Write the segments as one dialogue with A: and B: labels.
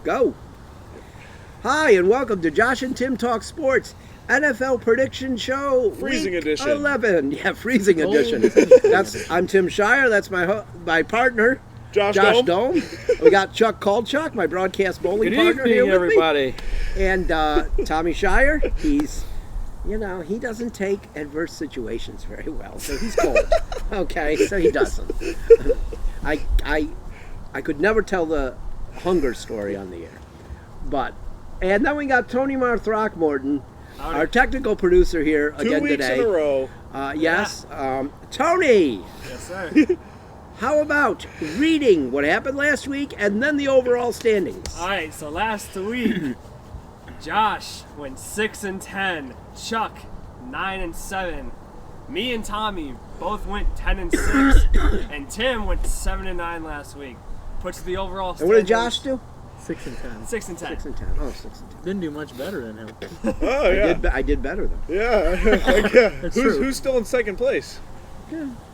A: Go. Hi, and welcome to Josh and Tim Talk Sports NFL Prediction Show.
B: Freezing
A: week
B: edition.
A: 11. Yeah, freezing edition. I'm Tim Shire. That's my partner,
B: Josh
A: Dome. We got Chuck Kolchuk, my broadcast bowling
C: Good
A: partner here
C: evening,
A: with
C: everybody.
A: me. And Tommy Shire. He's, he doesn't take adverse situations very well, so he's cold. Okay, so he doesn't. I could never tell the hunger story on the air. And then we got Tony Throckmorton, our technical producer here again
B: 2 weeks
A: today.
B: in a row.
A: Yes. Tony,
D: Yes, sir.
A: how about reading what happened last week and then the overall standings?
D: All right, so last week, Josh went 6-10, Chuck 9-7, me and Tommy both went 10-6, and Tim went 7-9 last week. Puts the overall
A: And
D: standings.
A: what did Josh do?
D: 6-10.
A: 6-10. Oh, 6-10.
C: Didn't do much better than him.
B: Oh, yeah.
A: I did better than.
B: Yeah.
C: true.
B: Who's still in second place?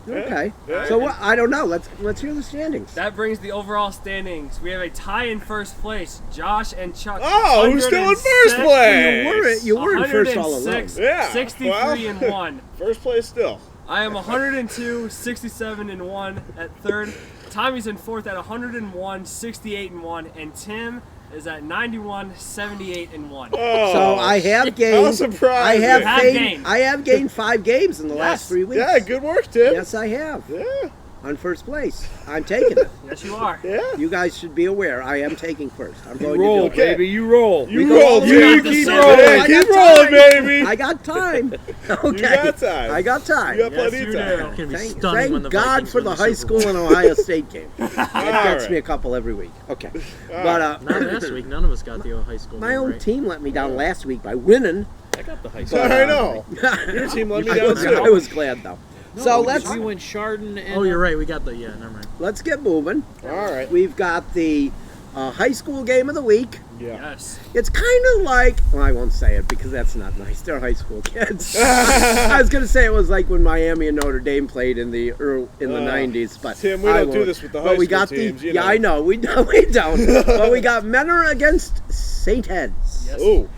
A: Okay.
B: Yeah.
A: So what? I don't know. Let's hear the standings.
D: That brings the overall standings. We have a tie in first place. Josh and Chuck.
B: Oh, who's still in first
D: 106,
B: place?
A: You were in first all along.
D: 106,
B: Yeah,
D: 63 and 1.
B: First place still.
D: I am 102, 67 and 1 at third. Tommy's in fourth at 101, 68 and 1, and Tim is at 91, 78 and 1.
B: Oh,
A: So I have gained.
B: how surprising.
A: I have gained 5 games in the last 3 weeks.
B: Yeah, good work, Tim.
A: Yes, I have.
B: Yeah.
A: On first place. I'm taking it.
D: Yes, you are.
B: Yeah.
A: You guys should be aware. I am taking first. I'm going
C: Roll,
A: to do it.
C: baby, you roll.
B: You
A: go all
B: roll,
A: the
B: dude.
A: way
B: You
A: up to
B: keep
D: seven.
B: rolling.
A: I
B: Keep
A: got
B: rolling,
A: time.
B: baby.
A: I got time. Okay.
B: got time.
A: I got time.
B: You got
D: Yes,
B: plenty
D: you
B: of
D: do.
B: time.
C: It's gonna be
A: Thank,
C: stunning when the
A: God
C: Vikings
A: for
C: win
A: the
C: the
A: high
C: Super Bowl.
A: school and Ohio State game. It gets
B: right.
A: me a couple every week. Okay.
B: All
A: But
C: Not last week. None of us got the high school.
A: my
C: game
A: own
C: right.
A: team let me down last week by winning.
C: I got the high school.
B: I know. Your team let me down,
A: I
B: too.
A: was glad though. So
C: we went Chardon and.
A: uh,
C: Oh, you're right. We got the never mind.
A: let's get moving.
B: All right.
A: We've got the high school game of the week.
B: Yeah.
D: Yes.
A: It's kind of like, well, I won't say it because that's not nice. They're high school kids. I was going to say it was like when Miami and Notre Dame played in the 90s, but
B: Tim, we
A: I
B: don't do
A: won't.
B: this with the
A: But
B: high
A: we
B: school
A: got
B: teams,
A: the,
B: you
A: yeah,
B: know.
A: I know. We don't. But we got Menor against St. Ed's.
D: Yes.
B: Ooh.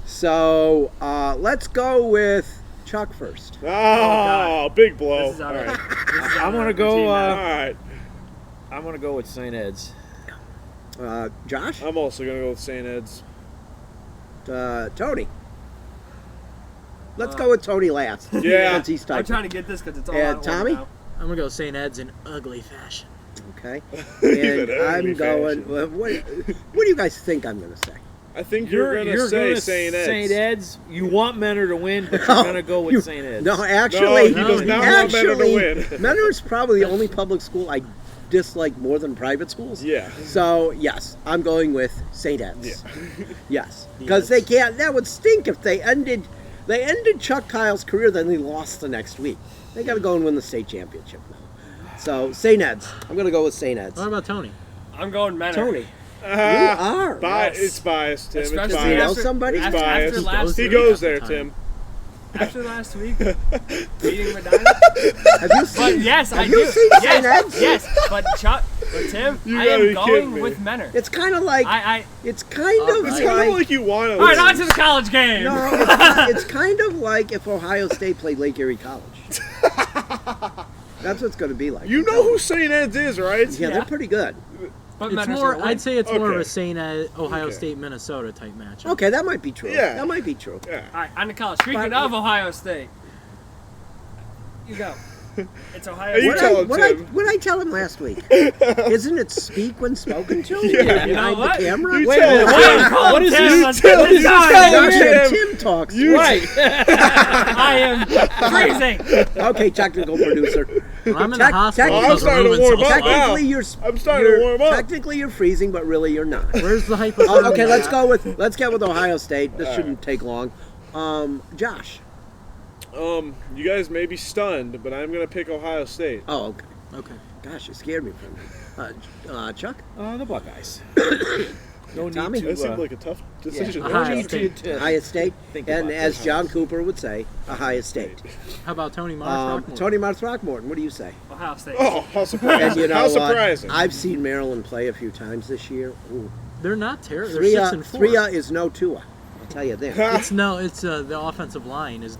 A: So let's go with Chuck first.
B: Oh, big blow.
D: This is
B: All
D: our,
B: right.
D: this is
C: I'm
D: our
C: gonna go,
D: routine now.
B: All right.
C: I'm gonna go with St. Ed's.
A: Josh?
B: I'm also going to go with St. Ed's.
A: Tony? Let's go with Tony last.
B: Yeah.
A: Since he's
D: I'm
A: typing.
D: trying to get this because it's all
A: And
D: out of order
A: Tommy?
D: now.
C: I'm gonna go St. Ed's in ugly fashion.
A: Okay.
B: Even
A: And
B: ugly
A: I'm going.
B: fashion.
A: Well, what do you guys think I'm going to say?
B: I think you're going to say St. Ed's.
C: St. Ed's. You want Menor to win, but you're gonna go with St. Ed's.
A: No, actually,
B: No, he does not want Menor to win.
A: Menor is probably the only public school I dislike more than private schools.
B: Yeah.
A: So yes, I'm going with St. Ed's.
B: Yeah.
A: Yes, because they can't. That would stink if they ended. They ended Chuck Kyle's career, then they lost the next week. They got to go and win the state championship now. So St. Ed's. I'm going to go with St. Ed's.
C: What about Tony?
D: I'm going Menor.
A: Tony, you are.
D: Yes.
B: It's biased, Tim.
D: Especially
B: It's
A: Does he know
B: biased.
A: somebody?
B: It's
D: after
B: biased.
D: last
B: He
D: week.
B: goes
C: at the
B: there,
C: time.
B: Tim.
D: After last week, beating Medina.
A: Have you seen?
D: But yes, I
A: Have
D: do.
A: you seen St.
D: Yes,
A: Ed's?
D: yes. But Tim,
B: You
D: I
B: gotta
D: am
B: be
D: going
B: kidding me.
D: with Menor.
A: It's kind of like.
D: I
A: It's kind of
B: It's
C: Alright.
B: kind
A: like.
B: of like you want to
D: all right, on to the college game.
A: No, it's kind of like if Ohio State played Lake Erie College. That's what it's going to be like.
B: You know who St. Ed's is, right?
A: Yeah, they're
D: Yeah.
A: pretty good.
D: But
C: It's
D: Menor's
C: more.
D: gonna win.
C: I'd say it's more of
B: Okay.
C: a St. Ed, Ohio
B: Okay.
C: State, Minnesota type match.
A: Okay, that might be true.
B: Yeah.
A: That might be true.
B: Yeah.
D: All right, on to college. Speaking
A: But-
D: of Ohio State, you go. It's Ohio
B: Hey, you
D: State.
B: tell him, Tim.
A: What did I tell him last week? Isn't it speak when spoken to?
B: Yeah.
D: You know
A: Behind
D: what?
A: the camera?
B: You
C: Wait,
B: tell him,
C: wait,
B: Tim.
C: what is
D: Tim,
C: this?
D: let's
B: Tell
D: get this
B: him,
D: done.
B: tell him,
A: Tim,
B: Tim.
A: Tim talks.
B: You
C: Right.
D: I am freezing.
A: Okay, technical producer.
C: When I'm in the
A: Tech-
C: hospital.
A: tech-
B: I'm
C: because
B: starting to
C: moving
B: warm
C: so
B: up
C: slow.
B: now.
A: Technically, you're.
B: I'm starting to warm up.
A: Technically, you're freezing, but really, you're not.
C: Where's the hypothermia?
A: Okay, let's get with Ohio State. This shouldn't take long. Josh.
B: You guys may be stunned, but I'm gonna pick Ohio State.
A: Oh, okay.
C: Okay.
A: Gosh, you scared me for a minute. Chuck.
C: The Buckeyes. No need
A: Tommy?
C: to.
B: That seemed like a tough decision.
C: Ohio
B: Don't you?
C: State.
A: Ohio State,
C: Think
A: and
C: about
A: as
C: this.
A: John Cooper would say, Ohio State.
C: How about Tony Marsh?
A: Tony Throckmorton, what do you say?
D: Ohio State.
B: Oh, how surprising!
A: And you know
B: how
A: what?
B: surprising!
A: I've seen Maryland play a few times this year. Ooh,
E: They're not terrible. They're 6-4.
A: 3 is no Tua. I'll tell you this.
E: It's the offensive line is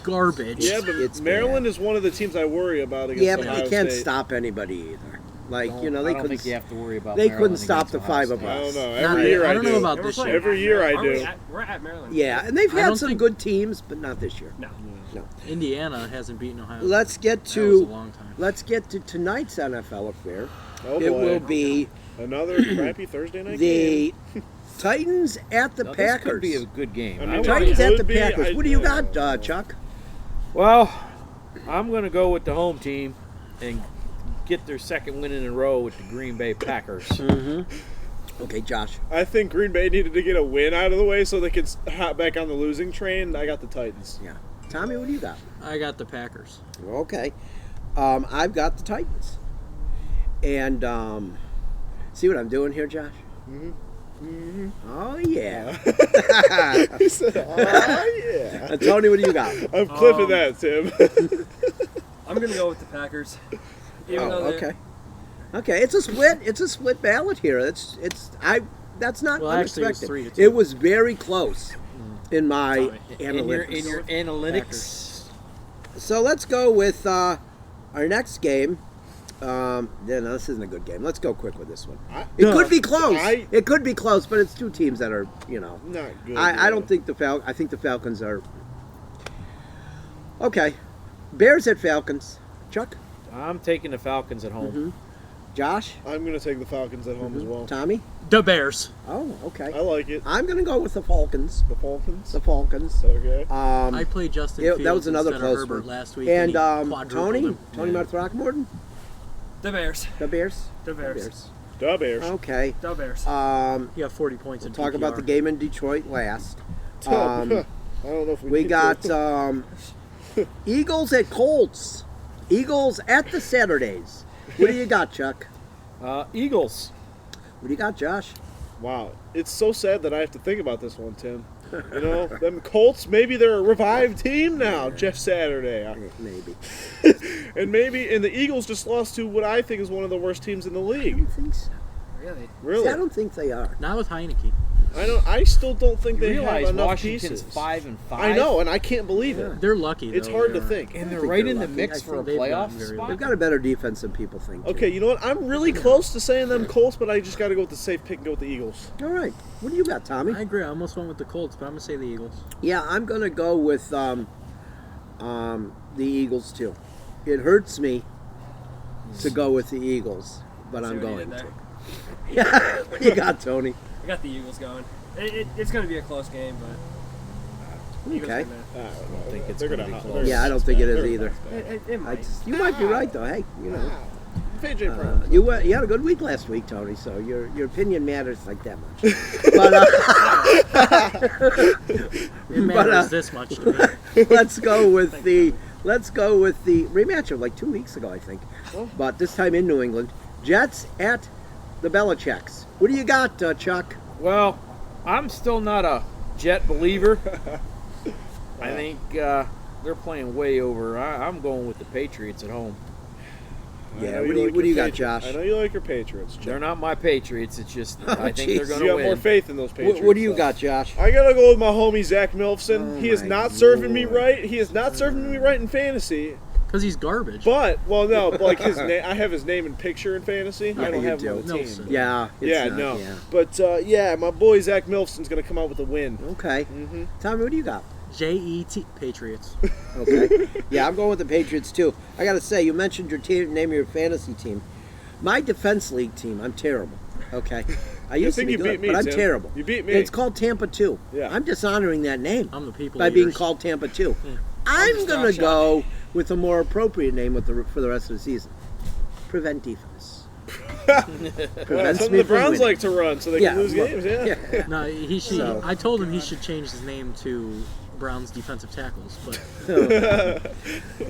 E: garbage.
B: Yeah, but
A: It's
B: Maryland is one of the teams I worry about against
A: Yeah, but
B: Ohio
A: you can't
B: State.
A: stop anybody either. Like,
F: Don't-
A: they
F: I don't
A: couldn't.
F: think you have to worry about.
A: They
F: Maryland
A: couldn't stop
F: against
A: the
F: Ohio
A: 5 of
F: State.
B: I don't
A: us.
B: know.
E: Not
B: Every
E: yet.
B: year
E: I don't know
B: do.
E: about
D: Yeah, we're
E: this
D: playing
E: year.
B: Every year I
D: Aren't we
B: do.
D: We're at Maryland.
A: Yeah, and they've
E: I
A: had
E: don't
A: some
E: think-
A: good teams, but not this year.
D: No.
A: No.
E: Indiana hasn't beaten Ohio.
A: Let's get
E: That was a
A: to
E: long time.
A: tonight's NFL affair.
B: Oh
A: It
B: boy.
A: will be
B: Another crappy Thursday night game.
A: the Titans at the
F: No,
A: Packers.
F: This could be a good game.
B: I mean,
F: I
A: Titans
B: It
A: at the
B: could be.
A: Packers. What do you got, Chuck?
C: Well, I'm going to go with the home team and get their second win in a row with the Green Bay Packers.
A: Okay, Josh.
B: I think Green Bay needed to get a win out of the way so they could hop back on the losing train. I got the Titans.
A: Yeah. Tommy, what do you got?
E: I got the Packers.
A: Okay. I've got the Titans. And see what I'm doing here, Josh? Oh, yeah.
B: He said, "Oh yeah."
A: And Tony, what do you got?
B: I'm clipping that, Tim.
D: I'm gonna go with the Packers. Even though
A: Oh,
D: they're-
A: okay. Okay, it's a split. It's a split ballot here. That's not
E: Well, actually, it was
A: unexpected.
E: 3-2.
A: It was very close in my
C: In your
A: analytics.
C: analytics,
A: So let's go with our next game. No, this isn't a good game. Let's go quick with this one. It
B: No.
A: could be close.
B: I-
A: It could be close, but it's two teams that are,
B: Not good.
A: I don't think I think the Falcons are. Okay, Bears at Falcons. Chuck,
C: I'm taking the Falcons at home.
A: Josh,
B: I'm gonna take the Falcons at home as well.
A: Tommy.
E: The Bears.
A: Oh, okay.
B: I like it.
A: I'm gonna go with the Falcons.
B: The Falcons.
A: The Falcons.
B: Okay.
E: I played Justin
A: Yeah,
E: Fields
A: that was another
E: instead of
A: close
E: Herbert
A: one.
E: last week.
A: And
E: he quadrupled
A: Tony
E: him. Yeah.
A: Throckmorton,
D: The Bears.
A: the Bears.
D: The Bears.
B: The Bears.
A: Okay.
D: The Bears.
E: He got 40 points in
A: Talk
E: PPR.
A: about the game in Detroit last.
B: I don't know if
A: We
B: need
A: got
B: to.
A: Eagles at Colts. Eagles at the Saturdays. What do you got, Chuck?
C: Eagles.
A: What do you got, Josh?
B: Wow, it's so sad that I have to think about this one, Tim. You know, them Colts, maybe they're a revived team now, Jeff Saturday.
A: Maybe.
B: And the Eagles just lost to what I think is one of the worst teams in the
A: I
B: league.
A: don't think so.
D: Really?
B: Really?
A: See, I don't think they are.
E: Not with Heineke.
B: I still don't think
C: You
B: they
C: realize
B: have enough
C: Washington's
B: pieces.
C: 5-5.
B: I know, and I can't believe it.
E: They're lucky.
B: It's
E: though.
B: hard to
E: They are.
B: think.
C: And
A: I
C: they're
A: think
C: right
A: they're
C: in the
A: lucky.
C: mix
E: I
C: for a
E: think they've
C: playoff
E: gotten very
C: spot.
A: They've got a better defense than people think. too.
B: Okay, you know what? I'm really close to saying them Colts, but I just got to go with the safe pick and go with the Eagles.
A: All right. What do you got, Tommy?
E: I agree. I almost went with the Colts, but I'm gonna say the Eagles.
A: Yeah, I'm gonna go with the Eagles too. It hurts me to go with the Eagles, but
D: See
A: I'm
D: what he
A: going
D: did
A: to.
D: there?
A: Yeah. What do you got, Tony?
D: I got the Eagles going. It's going to be a close game, but Eagles
A: Okay.
D: gonna-
B: I don't
C: think it's
B: They're
C: gonna
B: gonna
C: be
B: they're
C: close.
A: Yeah, I don't think it is
B: they're
A: either.
D: It might.
A: You might be right though. Hey,
B: PJ Brown.
A: you had a good week last week, Tony. So your opinion matters like that much. But
E: It matters this much to me.
A: let's go with the rematch of like 2 weeks ago, I think. But this time in New England, Jets at the Belichicks. What do you got, Chuck?
C: Well, I'm still not a Jet believer. I think they're playing way over. I'm going with the Patriots at home.
A: Yeah, what do you got, Josh?
B: I know you like your Patriots. Jeff.
C: They're not my Patriots. It's just I think
A: jeez.
C: they're going
B: You
C: to
B: have more
C: win.
B: faith in those Patriots.
A: What do you
B: though.
A: got, Josh?
B: I gotta go with my homie Zach Milfson.
A: Oh
B: He is
A: my
B: not serving me
A: Lord.
B: right. He is not serving me right in fantasy.
E: Because he's garbage.
B: But but like his name, I have his name and picture in fantasy. I don't
A: you
B: have him on
A: do.
B: the team.
E: Nelson.
A: Yeah. It's
B: Yeah,
A: not,
B: no.
A: Yeah.
B: But yeah, my boy Zach Milfson's gonna come out with a win.
A: Okay.
B: Mm-hmm.
A: Tommy, what do you got?
E: Jet Patriots.
A: Okay. Yeah, I'm going with the Patriots too. I got to say, you mentioned your team, name of your fantasy team. My defense league team, I'm terrible. Okay. I used to
B: think
A: be
B: you
A: good,
B: beat me,
A: but I'm
B: Tim.
A: terrible.
B: You beat me.
A: It's called Tampa 2.
B: Yeah.
A: I'm dishonoring that name
E: I'm the people
A: by being
E: eaters.
A: called Tampa 2. I'm
E: just
A: going
E: not
A: to go with a more appropriate name for the rest of the season. Prevent defense.
B: Well,
A: Prevents
B: something
A: me
B: the
A: from
B: Browns
A: winning.
B: like to run so they
A: Yeah,
B: can lose
A: well,
B: games. Yeah.
A: Yeah.
E: No, he should.
A: So-
E: I told him he should change his name to Browns defensive tackles, but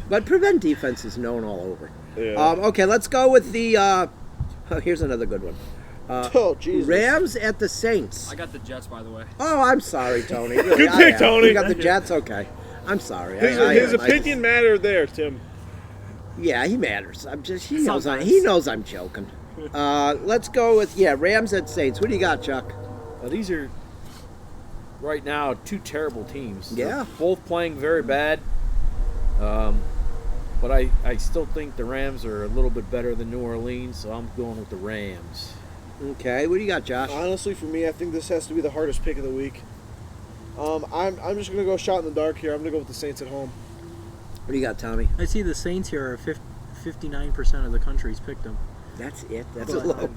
A: But prevent defense is known all over.
B: Yeah.
A: Okay, let's go with the. Here's another good one.
B: Oh Jesus.
A: Rams at the Saints.
D: I got the Jets, by the way.
A: Oh, I'm sorry, Tony. Really,
B: Good
A: I
B: pick,
A: am.
B: Tony.
A: You got the Jets. Okay, I'm sorry.
B: His opinion mattered there, Tim.
A: Yeah, he matters. He knows
D: Sometimes.
A: he knows I'm joking. Let's go with Rams at Saints. What do you got, Chuck?
C: These are right now two terrible teams.
A: Yeah.
C: They're both playing very bad. But I still think the Rams are a little bit better than New Orleans, so I'm going with the Rams.
A: Okay, what do you got, Josh?
B: Honestly, for me, I think this has to be the hardest pick of the week. I'm just gonna go shot in the dark here. I'm gonna go with the Saints at home.
A: What do you got, Tommy?
E: I see the Saints here are 59% of the country's picked them.
A: That's it. That's
E: But
A: a low.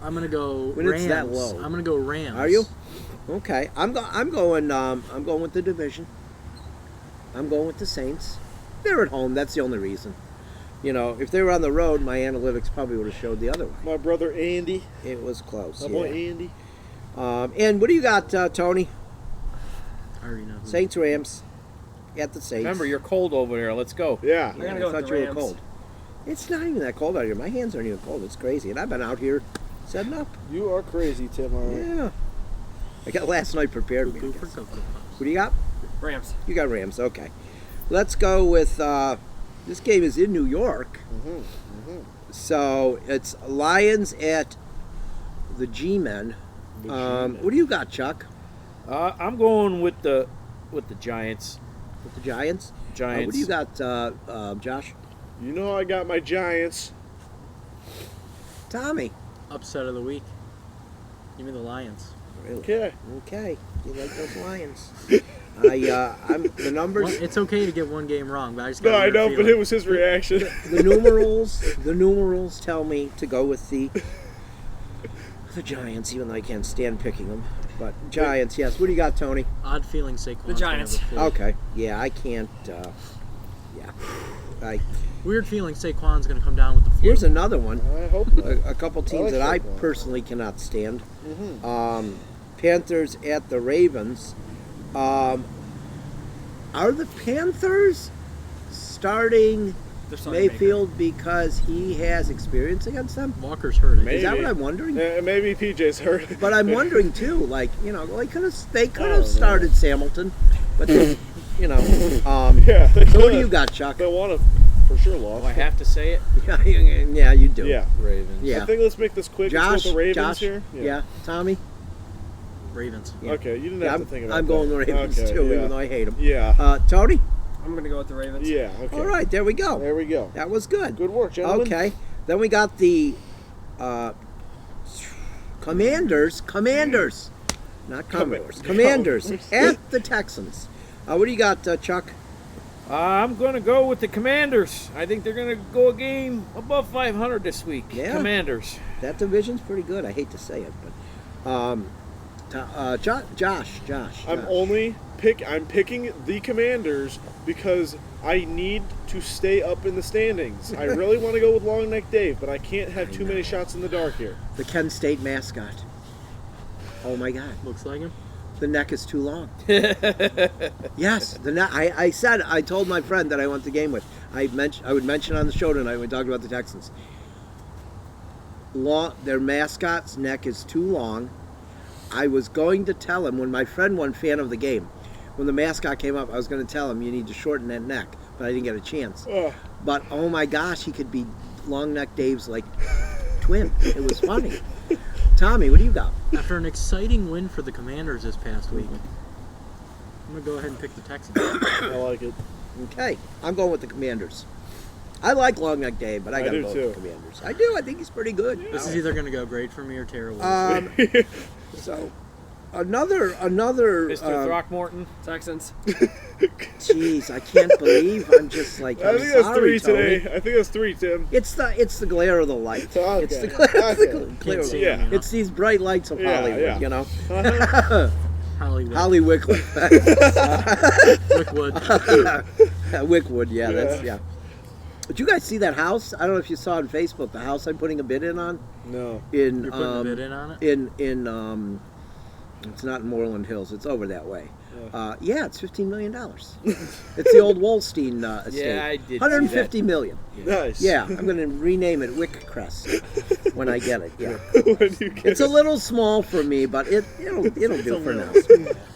E: I'm gonna go
A: When
E: Rams.
A: it's that low.
E: I'm gonna go Rams.
A: Are you? Okay, I'm going with the division. I'm going with the Saints. They're at home. That's the only reason. You know, if they were on the road, my analytics probably would have showed the other way.
B: My brother Andy.
A: It was close.
B: My
A: Yeah.
B: boy Andy.
A: And what do you got, Tony?
E: I already know.
A: Saints, Rams. At the Saints.
C: Remember, you're cold over there. Let's go.
B: Yeah.
D: I'm gonna
A: I
D: go with
A: thought
D: the
A: you were
D: Rams.
A: cold. It's not even that cold out here. My hands aren't even cold. It's crazy. And I've been out here setting up.
B: You are crazy, Tim. All right.
A: Yeah. I got last night prepared.
E: Go for
A: What
E: Cocoa Puffs.
A: do you got?
D: Rams.
A: You got Rams. Okay. Let's go with this game is in New York. So it's Lions at the G-Men. What do you got, Chuck?
C: I'm going with the Giants.
A: With the Giants?
C: Giants.
A: What do you got, Josh?
B: You know I got my Giants.
A: Tommy.
E: Upset of the week. Give me the Lions.
A: Really?
B: Okay.
A: Okay. You like those Lions? I'm the numbers.
E: It's okay to get one game wrong, but I just
B: No,
E: got a
B: I
E: weird
B: know, but
E: feeling.
B: it was his reaction.
A: The numerals tell me to go with the Giants, even though I can't stand picking them. But Giants, yes. What do you got, Tony?
E: Odd feeling Saquon's
D: The Giants.
E: gonna have a flu.
A: Okay. Yeah, I can't.
E: Weird feeling Saquon's going to come down with the flu.
A: Here's another one.
B: I hope not.
A: A couple teams
B: like
A: that I
B: Saquon.
A: personally cannot stand. Panthers at the Ravens. Are the Panthers starting
D: They're starting
A: Mayfield because he has experience against them?
E: Walker's hurt.
B: Maybe.
A: Is that what I'm wondering?
B: Yeah, maybe PJ's hurt.
A: But I'm wondering too, like, you know, they could
B: I don't
A: have started Samilton, but they, you know.
B: Yeah. They
A: So what do
B: could.
A: you got, Chuck?
B: They want to for sure lost.
C: Do I have to say it?
A: Yeah, you do.
B: Yeah.
C: Ravens.
A: Yeah.
B: I think let's make this quick.
A: Josh,
B: Let's go with the Ravens
A: Josh,
B: here.
A: yeah. Tommy.
E: Ravens.
A: Yeah.
B: Okay, you didn't
A: Yeah,
B: have to think about
A: I'm
B: that.
A: going the Ravens
B: Okay,
A: too,
B: yeah.
A: even though I hate them.
B: Yeah.
A: Tony.
D: I'm gonna go with the Ravens.
B: Yeah. Okay.
A: All right, there we go.
B: There we go.
A: That was good.
B: Good work, gentlemen.
A: Okay, then we got the Commanders, not Commodores, Commanders at the Texans. What do you got, Chuck?
C: I'm going to go with the Commanders. I think they're going to go a game above 500 this week.
A: Yeah.
C: Commanders.
A: That division's pretty good. I hate to say it, but Josh.
B: I'm picking the Commanders because I need to stay up in the standings. I really want to go with Long Neck Dave, but I can't have too many shots in the dark here.
A: The Kent State mascot. Oh my God,
E: Looks like him.
A: the neck is too long. Yes, the neck. I told my friend that I went to the game with. I would mention on the show tonight when we talked about the Texans. Their mascot's neck is too long. I was going to tell him when my friend won fan of the game. When the mascot came up, I was going to tell him you need to shorten that neck, but I didn't get a chance.
B: Ugh.
A: But oh my gosh, he could be Long Neck Dave's like twin. It was funny. Tommy, what do you got?
E: After an exciting win for the Commanders this past week, I'm going to go ahead and pick the Texans.
B: I like it.
A: Okay, I'm going with the Commanders. I like Long Neck Dave, but I got to
B: do
A: go
B: too.
A: with the Commanders. I do. I think he's pretty good.
E: This is either going to go great for me or terrible.
A: So another.
C: Mr. Throckmorton.
D: Texans.
A: Jeez, I can't believe I'm just like.
B: I
A: I'm
B: think that's
A: sorry,
B: 3
A: Tony.
B: today. I think that's 3, Tim.
A: It's the glare of the light.
B: Okay.
A: It's the glare.
B: Okay.
A: Glare of the
E: see
B: Yeah.
E: him, you know?
A: It's these bright lights of
B: Yeah,
A: Hollywood,
B: yeah.
A: you know.
E: Hollywood.
A: Holly Wycliffe.
E: Wickwood.
A: Wickwood, yeah, that's yeah. Did you guys see that house? I don't know if you saw it on Facebook. The house I'm putting a bid in on
B: No.
A: in
E: You're putting a bid in on it?
A: in it's not in Moreland Hills. It's over that way. Yeah, it's $15 million. It's the old Wolstein estate.
C: Yeah, I did see
A: 150 million.
B: Nice.
A: Yeah, I'm going to rename it Wickcrest when I get it. Yeah,
B: When you get
A: it's a
B: it.
A: little small for me, but it'll do for now.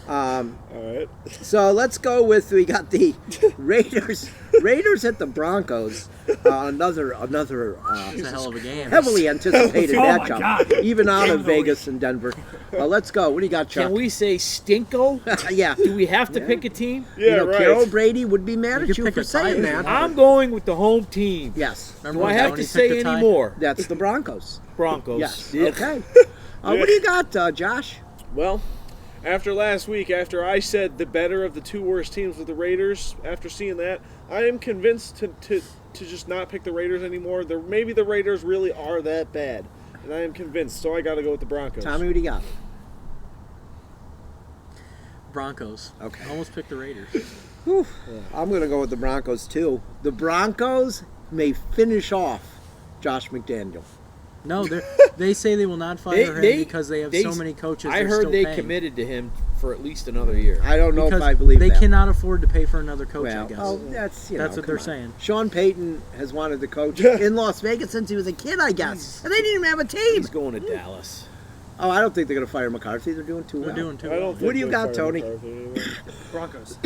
B: All right.
A: So let's go with we got the Raiders Raiders at the Broncos. Another
E: It's a hell of a game.
A: heavily anticipated
D: Oh my
A: matchup,
D: God.
A: even out
D: Game
A: of
D: of the week.
A: Vegas and Denver. Let's go. What do you got, Chuck?
C: Can we say stinko?
A: Yeah.
C: Do we have to pick a team?
B: Yeah,
A: you know,
B: right.
A: Carol Brady would be mad
E: You
A: at
E: could
A: you
E: pick
A: for
E: a
A: saying
E: tie.
A: that.
C: I'm going with the home team.
A: Yes,
E: Remember
C: Do I
E: when
C: have
E: Tony
C: to
E: picked
C: say
E: the
C: any
E: tie?
C: more?
A: that's the Broncos.
C: Broncos.
A: Yes.
C: Yeah.
A: Okay. What do you got, Josh?
B: Well, after last week, after I said the better of the two worst teams with the Raiders, after seeing that, I am convinced to just not pick the Raiders anymore. Maybe the Raiders really are that bad, and I am convinced. So I got to go with the Broncos.
A: Tommy, what do you got?
E: Broncos.
A: Okay.
E: Almost picked the Raiders.
A: Whew. I'm going to go with the Broncos too. The Broncos may finish off Josh McDaniel.
E: No, they say they will not fire him because they have so many coaches.
C: I
E: they're
C: heard
E: still
C: they
E: paying.
C: committed to him for at least another year.
A: I don't know
E: Because
A: if I believe
E: they
A: that.
E: cannot afford to pay for another coach.
A: Well,
E: I guess.
A: oh, that's
E: That's what
A: come
E: they're
A: on.
E: saying.
A: Sean Payton has wanted to coach in Las Vegas since he was a kid, I guess, and they didn't even have a team.
C: He's going to Dallas.
A: Oh, I don't think they're going to fire McCarthy. They're doing too
E: They're
A: well.
E: doing too
B: I
E: well.
B: don't think
A: What do you
B: they
A: got,
B: fire
A: Tony?
B: McCarthy anymore.
D: Broncos.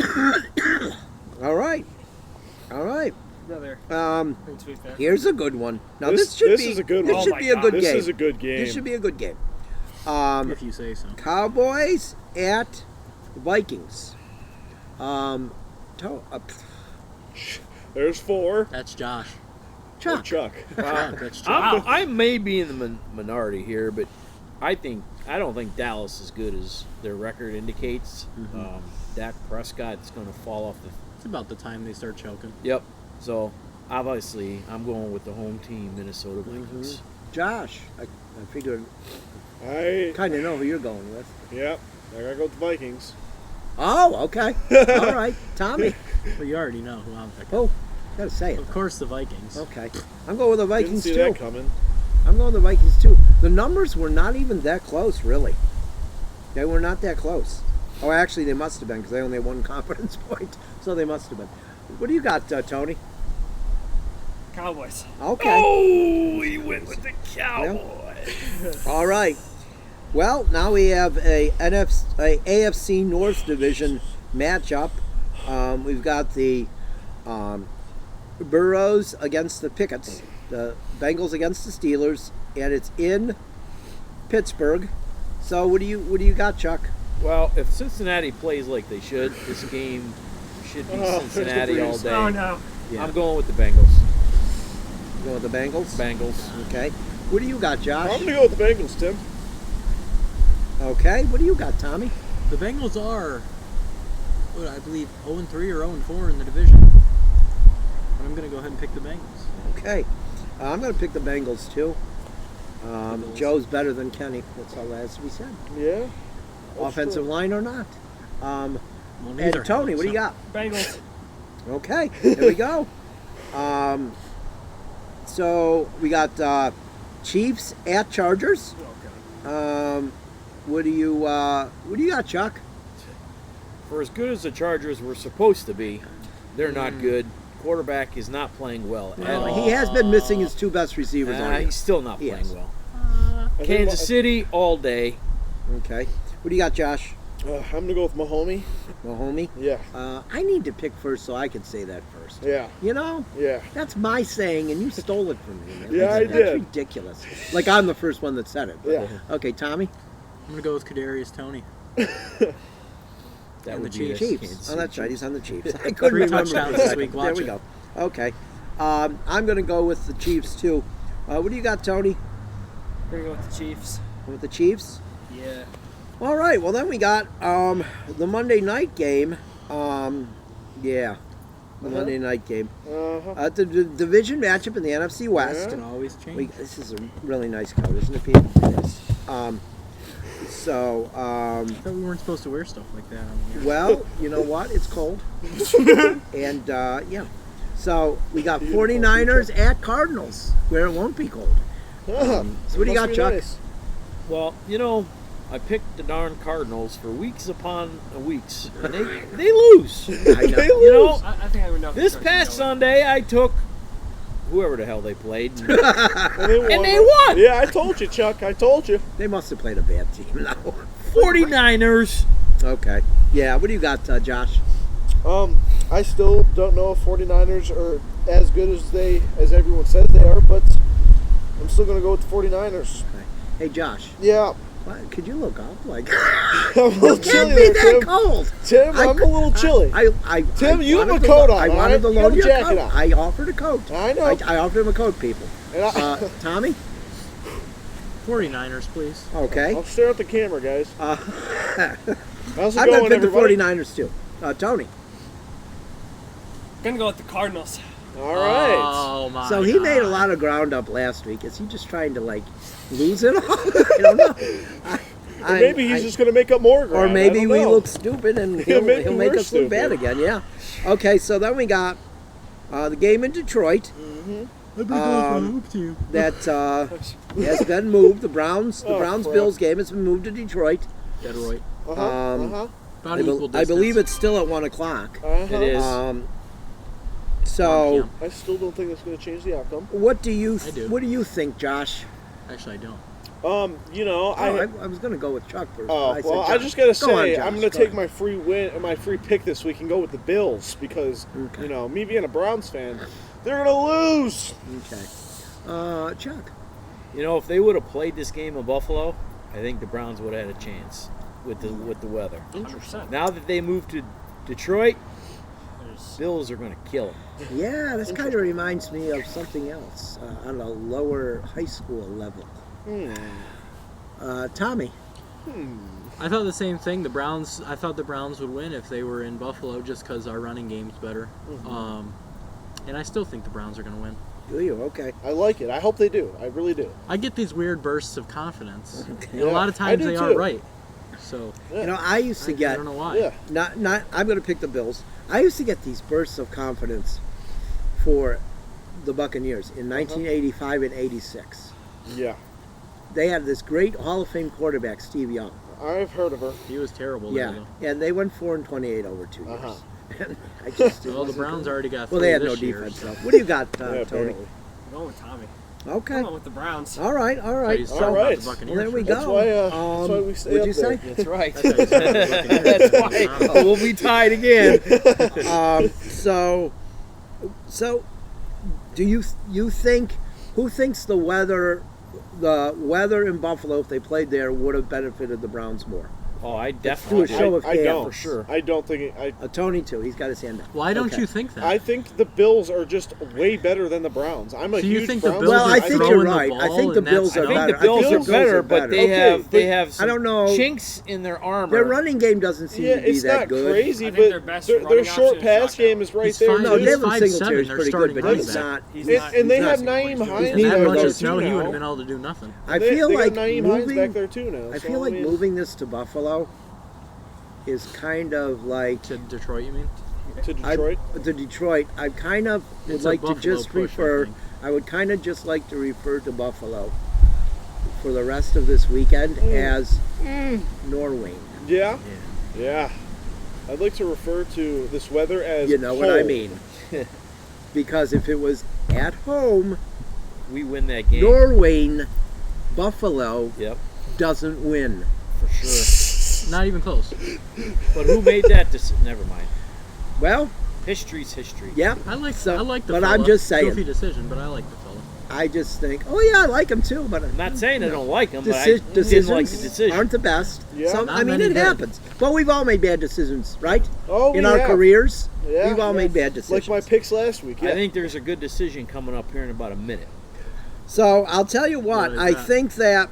A: All right. All right.
D: Another. To be fair.
A: Here's a good one. Now this should
B: this
A: be
B: is a good
A: this
B: one.
A: should
D: Oh
A: be a
D: my
A: good
D: God.
A: game.
B: This is a good game.
A: This should be a good game.
E: If you say so.
A: Cowboys at Vikings.
B: There's four.
E: That's Josh.
A: Chuck.
B: Chuck.
E: Yeah, that's Josh.
C: I may be in the minority here, but I don't think Dallas is as good as their record indicates. Dak Prescott's going to fall off the.
E: It's about the time they start choking.
C: Yep. So obviously, I'm going with the home team, Minnesota Vikings.
A: Josh. I figured
B: I
A: kind of know who you're going with.
B: Yep. I gotta go with the Vikings.
A: Oh, okay. All right. Tommy.
E: But you already know who I'm picking.
A: Oh, gotta say it.
E: Of course, the Vikings.
A: Okay. I'm going with the
B: Didn't
A: Vikings
B: see
A: too.
B: that coming.
A: I'm going with the Vikings too. The numbers were not even that close, really. They were not that close. Oh, actually, they must have been because they only had one confidence point, so they must have been. What do you got, Tony?
D: Cowboys.
A: Okay.
C: Oh, he went with the Cowboys.
A: All right. Well, now we have a AFC North Division matchup. We've got the Burrows against the Pickets, the Bengals against the Steelers, and it's in Pittsburgh. So what do you got, Chuck?
C: Well, if Cincinnati plays like they should, this game should be Cincinnati all day.
D: Oh no.
A: Yeah.
C: I'm going with the Bengals.
A: You going with the Bengals?
C: Bengals.
A: Okay. What do you got, Josh?
B: I'm gonna go with the Bengals, Tim.
A: Okay. What do you got, Tommy?
E: The Bengals are, what I believe, 0-3 or 0-4 in the division. But I'm going to go ahead and pick the Bengals.
A: Okay. I'm going to pick the Bengals too.
E: Bengals.
A: Joe's better than Kenny. That's all that has to be said.
B: Yeah.
A: Offensive line or not.
E: Well,
A: And
E: neither
A: Tony,
E: have,
A: what do you
E: so-
A: got?
D: Bengals.
A: Okay, here we go. So we got Chiefs at Chargers.
D: Oh god.
A: What do you got, Chuck?
C: For as good as the Chargers were supposed to be, they're not good. Quarterback is not playing well at
A: Well,
C: all.
A: he has been missing his two best receivers on
C: He's
A: here.
C: still not
A: Yes.
C: playing well.
B: I think
C: Kansas City all day.
A: Okay. What do you got, Josh?
B: I'm gonna go with Mahomie.
A: Mahomie?
B: Yeah.
A: I need to pick first so I can say that first.
B: Yeah.
A: You know?
B: Yeah.
A: That's my saying, and you stole it from me. Man.
B: Yeah, I
A: That's
B: did.
A: ridiculous. Like I'm the first one that said it.
B: Yeah.
A: Okay, Tommy?
E: I'm going to go with Kadarius Toney.
C: That
E: And
C: would
E: the
C: be
E: Chiefs.
C: Kansas
A: Chiefs. Oh,
C: City
A: that's right.
C: Chiefs.
A: He's on the Chiefs. I couldn't
E: 3
A: remember.
E: touchdowns
A: for a
E: this
A: second.
E: week.
A: There
E: Watch
A: we
E: it.
A: go. Okay. I'm going to go with the Chiefs, too. What do you got, Tony?
D: We're gonna go with the Chiefs.
A: With the Chiefs?
D: Yeah.
A: All right. Well, then we got the Monday night game. The Monday night game. The division matchup in the NFC West.
E: It can always change.
A: This is a really nice coat, isn't it, Pete? Yes.
E: I thought we weren't supposed to wear stuff like that on here.
A: Well, you know what? It's cold. And, yeah. So we got 49ers at Cardinals, where it won't be cold. So what do you got, Chuck?
C: Well, I picked the darn Cardinals for weeks upon weeks, and they lose.
A: I know.
C: You know,
D: I think I would know.
C: this past Sunday I took whoever the hell they played. And
B: And
C: they won.
B: Yeah, I told you, Chuck. I told you.
A: They must have played a bad team now.
C: 49ers.
A: Okay. Yeah, what do you got, Josh?
B: I still don't know if 49ers are as good as everyone says they are, but I'm still going to go with the 49ers.
A: Hey, Josh,
B: Yeah.
A: what, could you look up? Like,
B: I'm a little
A: it can't
B: chilly
A: be
B: there,
A: that
B: Tim.
A: cold.
B: Tim, I'm a little chilly. Tim, you have
A: wanted
B: a coat on,
A: I
B: all
A: wanted
B: right?
A: to
B: You got
A: loan
B: a
A: you a
B: jacket
A: coat.
B: on.
A: I offered a coat.
B: I know.
A: I offered him a coat, people.
B: And
A: Tommy?
E: 49ers, please.
A: Okay.
B: I'll stare at the camera, guys.
A: I'm
B: How's it
A: going to
B: going,
A: pick the
B: everybody?
A: 49ers, too. Tony.
D: Gonna go with the Cardinals.
B: All right.
E: Oh my.
A: So he made a lot of ground up last week. Is he just trying to, like, lose it all? I don't know.
B: Or maybe he's just going to make up more ground.
A: Or
B: I
A: maybe
B: don't
A: we
B: know.
A: look stupid and
B: He'll
A: he'll
B: make
A: make
B: us
A: us look bad
B: stupid.
A: again, yeah. Okay, so then we got the game in Detroit that has been moved. The Browns
B: crap.
A: Bills game has been moved to Detroit.
E: Detroit.
B: Uh-huh.
A: Um,
E: About
A: I,
E: equal
A: I
E: distance.
A: believe it's still at 1 o'clock.
C: It is.
A: So,
B: I still don't think that's going to change the outcome.
A: what do you
E: I do.
A: what do you think, Josh?
E: Actually, I don't.
A: I was going to go with Chuck first. but
B: Oh,
A: I said
B: well, I
A: Josh.
B: just gotta
A: Go on,
B: say,
A: Josh,
B: I'm gonna
A: go
B: take
A: ahead.
B: my free win, my free pick this week, and go with the Bills because
A: Okay.
B: me being a Browns fan, they're gonna lose.
A: Okay. Chuck.
C: You know, if they would have played this game in Buffalo, I think the Browns would have had a chance with the weather.
D: 100%.
C: Now that they moved to Detroit,
D: There's-
C: Bills are going to kill them.
A: Yeah, this kind of reminds me of something else on a lower high school level. Tommy.
E: I thought the same thing. I thought the Browns would win if they were in Buffalo, just because our running game's better. And I still think the Browns are going to win.
A: Do you? Okay.
B: I like it. I hope they do. I really do.
E: I get these weird bursts of confidence. And
B: Yeah,
E: a lot of
B: I
E: times
B: do
E: they
B: too.
E: aren't right. So
A: You know, I used to
E: I
A: get
E: don't know why.
B: Yeah.
A: not. I'm going to pick the Bills. I used to get these bursts of confidence for the Buccaneers in 1985 and 86.
B: Yeah.
A: They had this great Hall of Fame quarterback, Steve Young.
B: I've heard of her.
E: He was terrible.
A: Yeah,
E: There, though.
A: and they went 4-28 over 2 years.
B: Uh-huh.
A: And I just
E: Well, the Browns already got.
A: well, they had
E: three
A: no
E: this year,
A: defense.
E: so-
A: Though. What do you got,
B: Yeah,
A: Tony?
B: apparently.
D: I'm going with Tommy.
A: Okay.
D: I'm going with the Browns.
A: All right.
E: So he's
A: So,
E: talking
B: All
E: about
B: right.
E: the
A: well,
E: Buccaneers
A: there we
E: first.
A: go.
B: That's why we stay
A: What'd
B: up
A: you say?
C: That's right.
E: That's how he's talking about the Buccaneers.
C: That's why we'll be tied again.
A: So, do you think? Who thinks the weather in Buffalo, if they played there, would have benefited the Browns more?
C: Oh, I
A: Do a
C: definitely
A: show of
B: I
A: hands.
B: don't.
C: for sure.
B: I don't think it.
A: Tony too. He's got his hand up.
E: Why don't
A: Okay.
E: you think that?
B: I think the Bills are just way better than the Browns. I'm a
E: So you
B: huge
E: think the
B: Browns
E: Bills
A: Well,
E: are
A: I
B: fan.
A: think
E: throwing
A: you're
E: the
A: right. I
E: ball
A: think the
E: and that's-
A: Bills
C: I
A: are
C: think
A: better.
C: the Bills
A: I
C: are
A: think the Bills
C: better, but they
B: Okay,
C: have they have some
A: I don't know.
C: chinks in their armor.
A: Their running game doesn't seem
B: Yeah,
A: to be
B: it's
A: that
B: not
A: good.
B: crazy,
D: I think
B: but
D: their best
B: their
D: running
B: short
D: option is
B: pass
D: Josh
B: game
D: Allen.
B: is right
E: He's
B: there.
E: fine.
A: No,
E: He's
A: Devin
E: 5'7",
A: Singletary is
E: they're
A: pretty good,
E: starting
A: but
E: running
A: he's
E: back.
A: not.
D: He's
B: And-
D: not-
B: and they
D: he's
B: have
D: not
B: Naeem
D: scoring.
B: Hines
E: If
A: Neither
E: that
A: of
E: much
A: those
E: snow,
B: two
E: he would
B: now.
E: have been able to do nothing.
A: I
B: They
A: feel
B: got
A: like
B: Naeem Hines
A: moving.
B: back there too now.
A: I
B: so,
A: feel like
B: mean,
A: moving this to Buffalo is kind of like
E: To Detroit, you mean?
B: to Detroit.
A: to Detroit. I kind of would
E: It's a
A: like to
E: Buffalo
A: just
E: push, I
A: refer.
E: think.
A: I would kind of just like to refer to Buffalo for the rest of this weekend as Norway.
B: Yeah. Yeah. I'd like to refer to this weather as
A: You know what I
B: cold.
A: mean? Because if it was at home,
C: We win that game.
A: Norway, Buffalo
C: Yep,
A: doesn't win.
C: for sure.
E: Not even close.
C: But who made that decision? Never mind.
A: Well,
C: History's history.
A: yeah.
E: I like
A: So-
E: the
A: but
E: fella.
A: I'm just saying.
E: Goofy decision, but I like the fella.
A: I just think, oh yeah, I like him too, but
C: I'm not saying I don't like him, but I
A: Deci-
C: didn't like the
A: decisions
C: decision.
A: aren't the best.
B: Yeah.
A: Some,
E: Not
A: I mean,
E: many
A: it
E: did.
A: happens. But we've all made bad decisions, right?
B: Oh,
A: In
B: we
A: our
B: have.
A: careers,
B: Yeah,
A: we've all
B: yeah.
A: made bad
B: Like
A: decisions.
B: my picks last week. Yeah.
C: I think there's a good decision coming up here in about a minute.
A: So I'll tell you what,
E: What is
A: I
E: that?
A: think that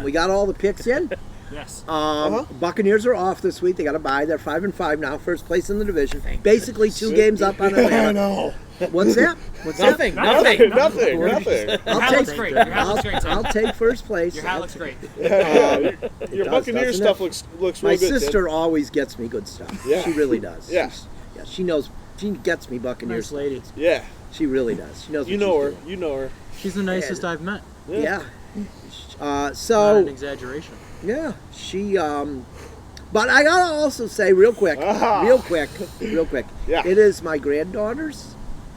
A: we got all the picks in.
D: Yes.
A: Buccaneers are off this week. They got to bye. They're 5-5 now, first place in the division.
C: Thank
A: Basically, 2 games up on Atlanta.
B: know.
A: What's that? What's
C: Nothing.
D: Nothing.
B: Nothing.
C: What did you
B: Nothing.
A: that?
D: Your hat looks great. Your hat looks great,
A: I'll
D: Tim.
A: take first place.
D: Your hat looks great.
B: Your
A: does,
B: Buccaneers
A: doesn't
B: stuff looks
A: My
B: real good. Tim.
A: sister always gets me good stuff.
B: Yeah.
A: She really does.
B: Yeah.
A: Yeah, she knows. She gets me Buccaneers.
E: Nice lady.
B: Yeah.
A: She really does. She knows.
B: You
A: what
B: know
A: she's
B: her.
A: doing.
B: You know her.
E: She's the nicest I've met.
A: Yeah.
E: Not
A: So
E: an exaggeration.
A: yeah, she. But I gotta also say real quick,
B: Ah.
A: real quick.
B: Yeah.
A: It is my granddaughter's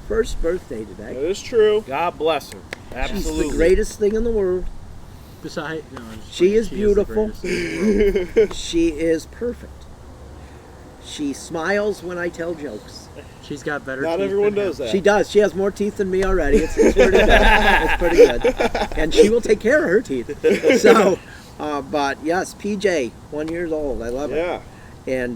A: first birthday
B: That
A: today.
B: is true.
C: God bless her.
A: She's
C: Absolutely.
A: the greatest thing in the world.
E: Besides, no, I'm just
A: She
E: playing.
A: is
E: the
A: beautiful.
E: greatest in the world.
A: She is perfect. She smiles when I tell jokes.
E: She's got better.
B: Not
E: teeth
B: everyone
E: than
B: does
E: him.
B: that.
A: She does. She has more teeth than me already. It's pretty good. It's pretty good. And she will take care of her teeth. So, but yes, PJ, 1 year old. I love it.
B: Yeah.
A: And,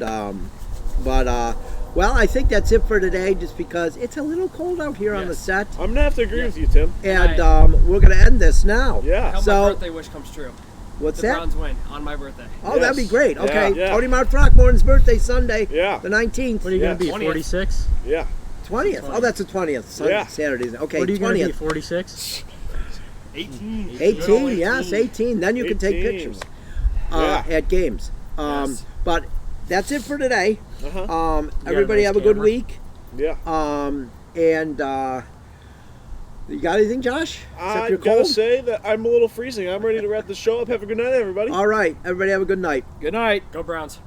A: well, I think that's it for today just because it's a little cold out here on the
D: Yes.
A: set.
B: I'm gonna have to agree with you, Tim.
A: And
D: Right.
A: we're going to end this now.
B: Yeah.
D: How
A: So-
D: my birthday wish comes true.
A: What's
D: The
A: that?
D: Browns win on my birthday.
A: Oh, that'd be
B: Yes.
A: great. Okay.
B: Yeah.
A: Tony Mark Throckmorton's birthday Sunday,
B: Yeah.
A: the 19th.
E: What are you
B: Yeah.
E: gonna be?
D: 20th.
E: 46.
B: Yeah.
A: 20th. Oh, that's the 20th.
B: Yeah.
A: Saturday. Okay,
E: What are you gonna be?
A: 20th.
E: 46.
D: 18.
A: 18, yes, 18. Then you can take
B: 18.
A: pictures
B: Yeah.
A: at games.
D: Yes.
A: But that's it for today.
B: Uh-huh.
A: Everybody
E: nice
A: have a good
E: camera.
A: week.
B: Yeah.
A: And you got anything, Josh? Except
B: I
A: you're
B: gotta
A: cold?
B: say that I'm a little freezing. I'm ready to wrap the show up. Have a good night, everybody.
A: All right. Everybody have a good night.
C: Good night.
D: Go Browns.